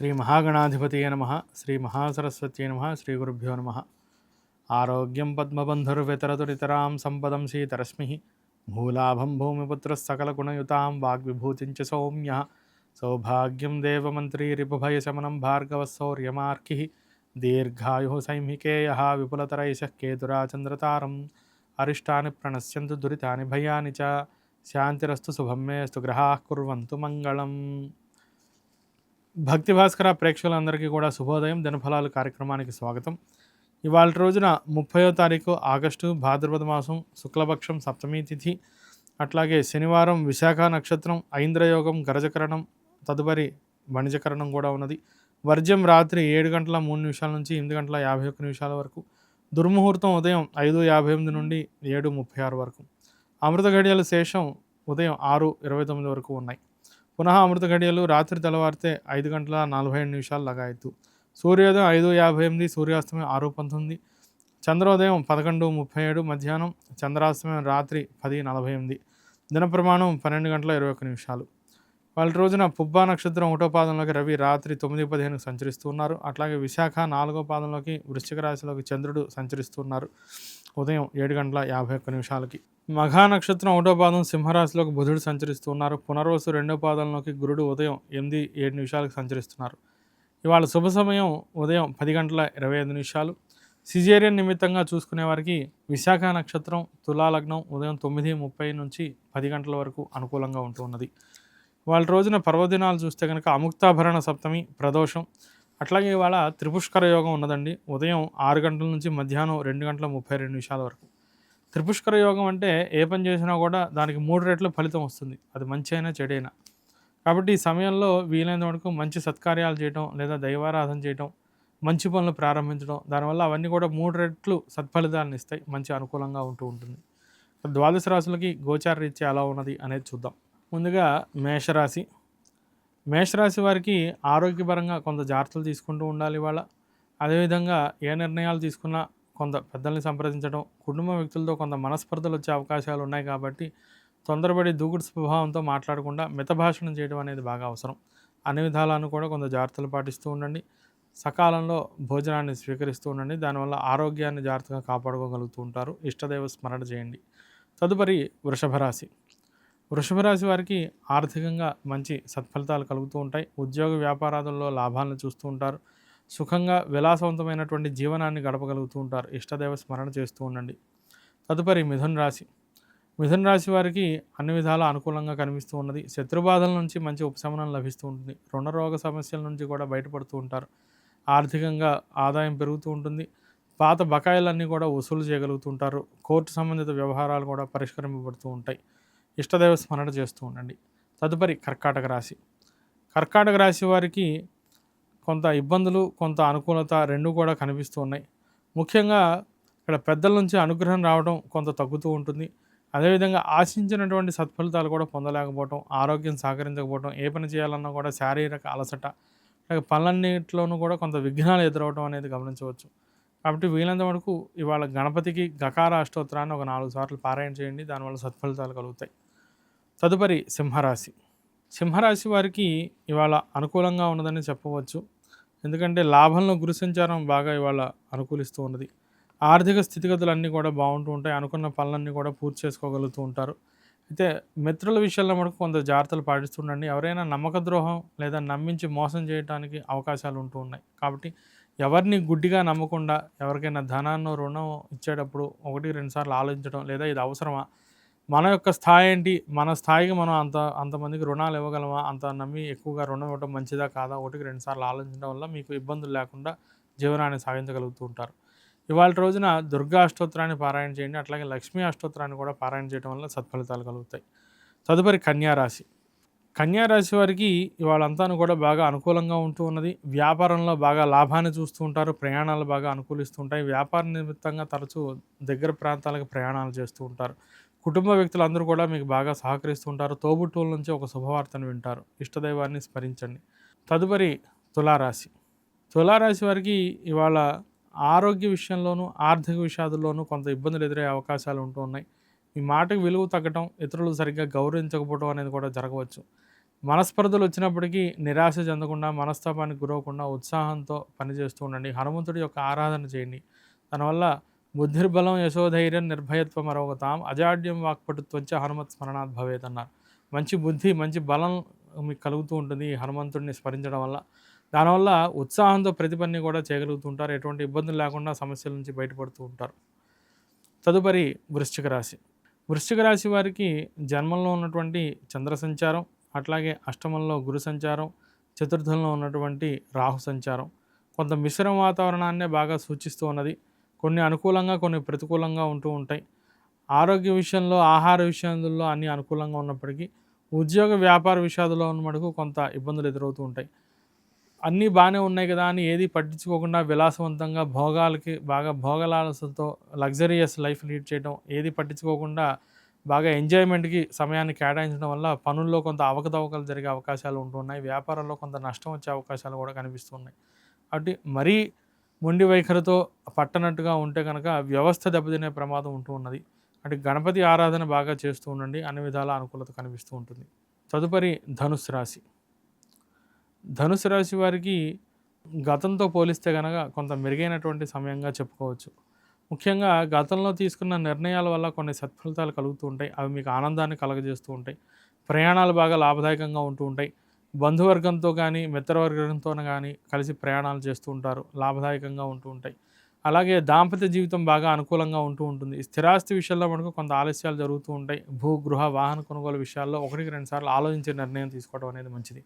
శ్రీ మహాగణాధిపతయ నమ శ్రీ మహాసరస్వత్యై నమ శ్రీ గురుభ్యో నమ. ఆరోగ్యం పద్మబంధుర్వితరతురితరాం సంపదం శీతరశ్మి భూలాభం భూమిపుత్ర సకలగుణయుతాం వాగ్విభూతిం చ సౌమ్య సౌభాగ్యం దేవమంత్రీ రిపుభయశమనం భార్గవశౌర్యమార్కి దీర్ఘాయు సైంహికేయ విపులతరైష కేతురాచంద్రతారం అరిష్టాని ప్రణశ్యంతు దురితాని భయాని చ శాంతిరస్తు శుభం మేస్తు గ్రహాః కుర్వంతు మంగళం. భక్తి భాస్కర ప్రేక్షకులందరికీ కూడా శుభోదయం. దినఫలాలు కార్యక్రమానికి స్వాగతం. ఇవాళ రోజున 30వ తారీఖు ఆగస్టు భాద్రపద మాసం శుక్లపక్షం సప్తమి తిథి, అట్లాగే శనివారం విశాఖ నక్షత్రం, ఐంద్రయోగం, గరజకరణం, తదుపరి వణిజకరణం కూడా ఉన్నది. వర్జ్యం రాత్రి 7 గంటల 3 నిమిషాల నుంచి 8 గంటల 51 నిమిషాల వరకు. దుర్ముహూర్తం ఉదయం 5:58 నుండి 7:36 వరకు. అమృత గడియలు శేషం ఉదయం 6:29 వరకు ఉన్నాయి. పునః అమృత గడియలు రాత్రి తెల్లవారితే 5 గంటల 47 నిమిషాలు లగాయత్తు. సూర్యోదయం 5:58, సూర్యాస్తమయం 6:19, చంద్రోదయం 11:37 మధ్యాహ్నం, చంద్రాస్తమయం రాత్రి 10:48. దిన ప్రమాణం 12 గంటల 21 నిమిషాలు. వాళ్ళ రోజున పుబ్బా నక్షత్రం 1వ పాదంలోకి రవి రాత్రి 9:15 సంచరిస్తున్నారు. అట్లాగే విశాఖ 4వ పాదంలోకి వృశ్చిక రాశిలోకి చంద్రుడు సంచరిస్తున్నారు ఉదయం 7 గంటల 51 నిమిషాలకి. మఘా నక్షత్రం 1వ పాదం సింహరాశిలోకి బుధుడు సంచరిస్తున్నారు. పునర్వసు 2వ పాదంలోకి గురుడు ఉదయం 8:07 నిమిషాలకు సంచరిస్తున్నారు. ఇవాళ శుభ సమయం ఉదయం 10 గంటల 25 నిమిషాలు. సిజేరియన్ నిమిత్తంగా చూసుకునే వారికి విశాఖ నక్షత్రం తులాలగ్నం ఉదయం 9:30 నుంచి 10 గంటల వరకు అనుకూలంగా ఉంటున్నది. వాళ్ళ రోజున పర్వదినాలు చూస్తే కనుక అముక్తాభరణ సప్తమి, ప్రదోషం, అట్లాగే ఇవాళ త్రిపుష్కర యోగం ఉన్నదండి. ఉదయం 6 గంటల నుంచి మధ్యాహ్నం 2 గంటల 32 నిమిషాల వరకు. త్రిపుష్కర యోగం అంటే ఏ పని చేసినా కూడా దానికి 3 రెట్లు ఫలితం వస్తుంది, అది మంచి అయినా చెడైనా. కాబట్టి ఈ సమయంలో వీలైన వరకు మంచి సత్కార్యాలు చేయటం లేదా దైవారాధన చేయటం, మంచి పనులు ప్రారంభించడం, దానివల్ల అవన్నీ కూడా 3 రెట్లు సత్ఫలితాలను ఇస్తాయి, మంచి అనుకూలంగా ఉంటూ ఉంటుంది. ద్వాదశ రాశులకి గోచార రీత్యా ఎలా ఉన్నది అనేది చూద్దాం. ముందుగా మేషరాశి. మేషరాశి వారికి ఆరోగ్యపరంగా కొంత జాగ్రత్తలు తీసుకుంటూ ఉండాలి ఇవాళ. అదేవిధంగా ఏ నిర్ణయాలు తీసుకున్నా కొంత పెద్దల్ని సంప్రదించడం, కుటుంబ వ్యక్తులతో కొంత మనస్పర్ధలు వచ్చే అవకాశాలు ఉన్నాయి కాబట్టి తొందరపడి దూకుడు స్వభావంతో మాట్లాడకుండా మితభాషణం చేయడం అనేది బాగా అవసరం. అన్ని విధాలను కూడా కొంత జాగ్రత్తలు పాటిస్తూ ఉండండి. సకాలంలో భోజనాన్ని స్వీకరిస్తూ ఉండండి. దానివల్ల ఆరోగ్యాన్ని జాగ్రత్తగా కాపాడుకోగలుగుతూ ఉంటారు. ఇష్టదైవ స్మరణ చేయండి. తదుపరి వృషభ రాశి. వృషభ రాశి వారికి ఆర్థికంగా మంచి సత్ఫలితాలు కలుగుతూ ఉంటాయి. ఉద్యోగ వ్యాపారాలలో లాభాలను చూస్తూ ఉంటారు. సుఖంగా విలాసవంతమైనటువంటి జీవనాన్ని గడపగలుగుతూ ఉంటారు. ఇష్టదైవ స్మరణ చేస్తూ ఉండండి. తదుపరి మిథున రాశి. మిథున రాశి వారికి అన్ని విధాలా అనుకూలంగా కనిపిస్తూ ఉన్నది. శత్రుబాధల నుంచి మంచి ఉపశమనం లభిస్తూ ఉంటుంది. రుణరోగ సమస్యల నుంచి కూడా బయటపడుతూ ఉంటారు. ఆర్థికంగా ఆదాయం పెరుగుతూ ఉంటుంది. పాత బకాయిలన్నీ కూడా వసూలు చేయగలుగుతుంటారు. కోర్టు సంబంధిత వ్యవహారాలు కూడా పరిష్కరింపబడుతూ ఉంటాయి. ఇష్టదైవ స్మరణ చేస్తూ ఉండండి. తదుపరి కర్కాటక రాశి. కర్కాటక రాశి వారికి కొంత ఇబ్బందులు, కొంత అనుకూలత రెండు కూడా కనిపిస్తూ ఉన్నాయి. ముఖ్యంగా ఇక్కడ పెద్దల నుంచి అనుగ్రహం రావడం కొంత తగ్గుతూ ఉంటుంది. అదేవిధంగా ఆశించినటువంటి సత్ఫలితాలు కూడా పొందలేకపోవడం, ఆరోగ్యం సహకరించకపోవడం, ఏ పని చేయాలన్నా కూడా శారీరక అలసట, అలాగే పనులన్నింటిలోనూ కూడా కొంత విఘ్నాలు ఎదురవడం అనేది గమనించవచ్చు. కాబట్టి వీలైనంత వరకు ఇవాళ గణపతికి గకార అష్టోత్తరాన్ని ఒక 4 సార్లు పారాయణ చేయండి. దానివల్ల సత్ఫలితాలు కలుగుతాయి. తదుపరి సింహరాశి. సింహరాశి వారికి ఇవాళ అనుకూలంగా ఉన్నదని చెప్పవచ్చు. ఎందుకంటే లాభంలో గురు సంచారం బాగా ఇవాళ అనుకూలిస్తూ ఉన్నది. ఆర్థిక స్థితిగతులు అన్నీ కూడా బాగుంటూ ఉంటాయి. అనుకున్న పనులన్నీ కూడా పూర్తి చేసుకోగలుగుతూ ఉంటారు. అయితే మిత్రుల విషయాల్లో మటుకు కొంత జాగ్రత్తలు పాటిస్తుండండి. ఎవరైనా నమ్మక ద్రోహం లేదా నమ్మించి మోసం చేయడానికి అవకాశాలు ఉంటూ ఉన్నాయి. కాబట్టి ఎవరిని గుడ్డిగా నమ్మకుండా ఎవరికైనా ధనాన్ని రుణం ఇచ్చేటప్పుడు 1-2 సార్లు ఆలోచించడం, లేదా ఇది అవసరమా, మన యొక్క స్థాయి ఏంటి, మన స్థాయికి మనం అంతమందికి రుణాలు ఇవ్వగలమా, అంత నమ్మి ఎక్కువగా రుణం ఇవ్వడం మంచిదా కాదా, 1-2 సార్లు ఆలోచించడం వల్ల మీకు ఇబ్బందులు లేకుండా జీవనాన్ని సాగించగలుగుతూ ఉంటారు. ఇవాళ రోజున దుర్గా అష్టోత్తరాన్ని పారాయణ చేయండి. అట్లాగే లక్ష్మీ అష్టోత్తరాన్ని కూడా పారాయణ చేయడం వల్ల సత్ఫలితాలు కలుగుతాయి. తదుపరి కన్యారాశి. కన్యారాశి వారికి ఇవాళంతా కూడా బాగా అనుకూలంగా ఉంటూ ఉన్నది. వ్యాపారంలో బాగా లాభాన్ని చూస్తూ ఉంటారు. ప్రయాణాలు బాగా అనుకూలిస్తూ ఉంటాయి. వ్యాపార నిమిత్తంగా తరచూ దగ్గర ప్రాంతాలకు ప్రయాణాలు చేస్తూ ఉంటారు. కుటుంబ వ్యక్తులందరూ కూడా మీకు బాగా సహకరిస్తూ ఉంటారు. తోబుట్టువుల నుంచి ఒక శుభవార్తను వింటారు. ఇష్టదైవాన్ని స్మరించండి. తదుపరి తులారాశి. తులారాశి వారికి ఇవాళ ఆరోగ్య విషయంలోనూ ఆర్థిక విషయాల్లోనూ కొంత ఇబ్బందులు ఎదురయ్యే అవకాశాలు ఉంటూ ఉన్నాయి. మీ మాటకు విలువ తగ్గటం, ఇతరులు సరిగ్గా గౌరవించకపోవడం అనేది కూడా జరగవచ్చు. మనస్పర్ధలు వచ్చినప్పటికీ నిరాశ చెందకుండా, మనస్తాపానికి గురవ్వకుండా ఉత్సాహంతో పనిచేస్తూ ఉండండి. హనుమంతుడి యొక్క ఆరాధన చేయండి. దానివల్ల బుద్ధిర్బలం యశోధైర్యం నిర్భయత్వం అరోగతాం అజాడ్యం వాక్పటుత్వంచ హనుమత్ స్మరణాత్ భవేత్ అన్నారు. మంచి బుద్ధి, మంచి బలం మీకు కలుగుతూ ఉంటుంది ఈ హనుమంతుడిని స్మరించడం వల్ల. దానివల్ల ఉత్సాహంతో ప్రతి పని కూడా చేయగలుగుతూ ఉంటారు. ఎటువంటి ఇబ్బందులు లేకుండా సమస్యల నుంచి బయటపడుతూ ఉంటారు. తదుపరి వృశ్చిక రాశి. వృశ్చిక రాశి వారికి జన్మంలో ఉన్నటువంటి చంద్ర సంచారం, అట్లాగే అష్టమంలో గురు సంచారం, చతుర్థంలో ఉన్నటువంటి రాహు సంచారం కొంత మిశ్రమ వాతావరణాన్నే బాగా సూచిస్తూ ఉన్నది. కొన్ని అనుకూలంగా, కొన్ని ప్రతికూలంగా ఉంటూ ఉంటాయి. ఆరోగ్య విషయంలో, ఆహార విషయాలలో అన్నీ అనుకూలంగా ఉన్నప్పటికీ ఉద్యోగ వ్యాపార విషయాలలో ఉన్న మటుకు కొంత ఇబ్బందులు ఎదురవుతూ ఉంటాయి. అన్నీ బాగానే ఉన్నాయి కదా అని ఏది పట్టించుకోకుండా విలాసవంతంగా భోగాలకి బాగా భోగలాలసతో లగ్జరియస్ లైఫ్ లీడ్ చేయడం, ఏది పట్టించుకోకుండా బాగా ఎంజాయ్మెంట్కి సమయాన్ని కేటాయించడం వల్ల పనుల్లో కొంత అవకతవకలు జరిగే అవకాశాలు ఉంటున్నాయి. వ్యాపారంలో కొంత నష్టం వచ్చే అవకాశాలు కూడా కనిపిస్తున్నాయి. కాబట్టి మరీ మొండి వైఖరితో పట్టనట్టుగా ఉంటే కనుక వ్యవస్థ దెబ్బతినే ప్రమాదం ఉంటూ ఉన్నది. అంటే గణపతి ఆరాధన బాగా చేస్తూ ఉండండి, అన్ని విధాల అనుకూలత కనిపిస్తూ ఉంటుంది. తదుపరి ధనుస్సు రాశి. ధనుసు రాశి వారికి గతంతో పోలిస్తే కనుక కొంత మెరుగైనటువంటి సమయంగా చెప్పుకోవచ్చు. ముఖ్యంగా గతంలో తీసుకున్న నిర్ణయాల వల్ల కొన్ని సత్ఫలితాలు కలుగుతూ ఉంటాయి. అవి మీకు ఆనందాన్ని కలగజేస్తూ ఉంటాయి. ప్రయాణాలు బాగా లాభదాయకంగా ఉంటూ ఉంటాయి. బంధువర్గంతో కానీ, మిత్రవర్గంతో కానీ కలిసి ప్రయాణాలు చేస్తూ ఉంటారు. లాభదాయకంగా ఉంటూ ఉంటాయి. అలాగే దాంపత్య జీవితం బాగా అనుకూలంగా ఉంటూ ఉంటుంది. స్థిరాస్తి విషయంలో మనకు కొంత ఆలస్యాలు జరుగుతూ ఉంటాయి. భూ, గృహ, వాహన కొనుగోలు విషయాల్లో 1-2 సార్లు ఆలోచించే నిర్ణయం తీసుకోవడం అనేది మంచిది.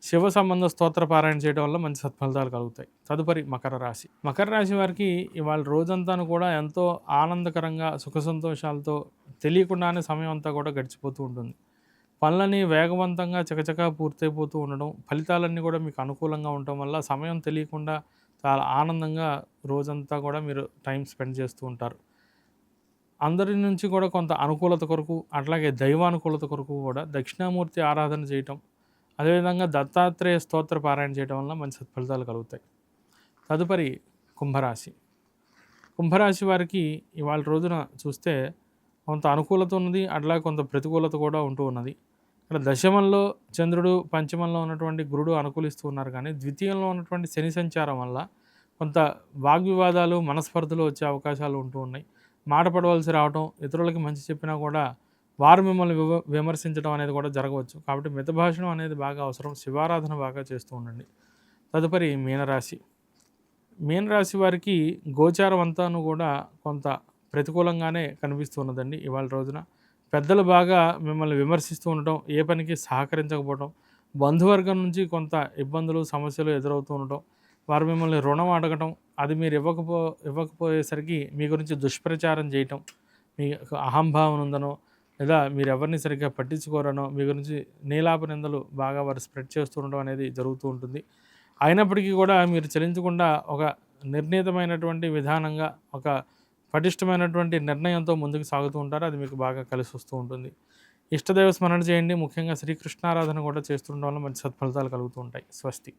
శివ సంబంధ స్తోత్ర పారాయణ చేయడం వల్ల మంచి సత్ఫలితాలు కలుగుతాయి. తదుపరి మకర రాశి. మకర రాశి వారికి ఇవాళ రోజంతాను కూడా ఎంతో ఆనందకరంగా, సుఖ సంతోషాలతో తెలియకుండానే సమయం అంతా కూడా గడిచిపోతూ ఉంటుంది. పనులని వేగవంతంగా చకచకా పూర్తయిపోతూ ఉండడం, ఫలితాలన్నీ కూడా మీకు అనుకూలంగా ఉండటం వల్ల సమయం తెలియకుండా చాలా ఆనందంగా రోజంతా కూడా మీరు టైం స్పెండ్ చేస్తూ ఉంటారు. అందరి నుంచి కూడా కొంత అనుకూలత కొరకు, అట్లాగే దైవానుకూలత కొరకు కూడా దక్షిణామూర్తి ఆరాధన చేయటం, అదేవిధంగా దత్తాత్రేయ స్తోత్ర పారాయణ చేయడం వల్ల మంచి సత్ఫలితాలు కలుగుతాయి. తదుపరి కుంభరాశి. కుంభరాశి వారికి ఇవాళ రోజున చూస్తే కొంత అనుకూలత ఉన్నది, అట్లాగే కొంత ప్రతికూలత కూడా ఉంటూ ఉన్నది. ఇక్కడ దశమంలో చంద్రుడు, పంచమంలో ఉన్నటువంటి గురుడు అనుకూలిస్తూ ఉన్నారు. కానీ ద్వితీయంలో ఉన్నటువంటి శని సంచారం వల్ల కొంత వాగ్వివాదాలు, మనస్పర్ధలు వచ్చే అవకాశాలు ఉంటూ ఉన్నాయి. మాట పడవలసి రావడం, ఇతరులకి మంచి చెప్పినా కూడా వారు మిమ్మల్ని విమర్శించడం అనేది కూడా జరగవచ్చు. కాబట్టి మితభాషణం అనేది బాగా అవసరం. శివారాధన బాగా చేస్తూ ఉండండి. తదుపరి మీనరాశి. మీనరాశి వారికి గోచారం అంతాను కూడా కొంత ప్రతికూలంగానే కనిపిస్తున్నదండి ఇవాళ రోజున. పెద్దలు బాగా మిమ్మల్ని విమర్శిస్తూ ఉండటం, ఏ పనికి సహకరించకపోవడం, బంధువర్గం నుంచి కొంత ఇబ్బందులు, సమస్యలు ఎదురవుతూ ఉండటం, వారు మిమ్మల్ని రుణం అడగటం, అది మీరు ఇవ్వకపోయేసరికి మీ గురించి దుష్ప్రచారం చేయటం, మీ అహంభావం ఉందనో లేదా మీరు ఎవరిని సరిగ్గా పట్టించుకోరనో మీ గురించి నీలాప నిందలు బాగా వారు స్ప్రెడ్ చేస్తూ ఉండడం అనేది జరుగుతూ ఉంటుంది. అయినప్పటికీ కూడా మీరు చలించకుండా ఒక నిర్ణీతమైనటువంటి విధానంగా, ఒక పటిష్టమైనటువంటి నిర్ణయంతో ముందుకు సాగుతూ ఉంటారు. అది మీకు బాగా కలిసి వస్తూ ఉంటుంది. ఇష్టదైవ స్మరణ చేయండి. ముఖ్యంగా శ్రీకృష్ణారాధన కూడా చేస్తుండడం వల్ల మంచి సత్ఫలితాలు కలుగుతూ ఉంటాయి. స్వస్తి.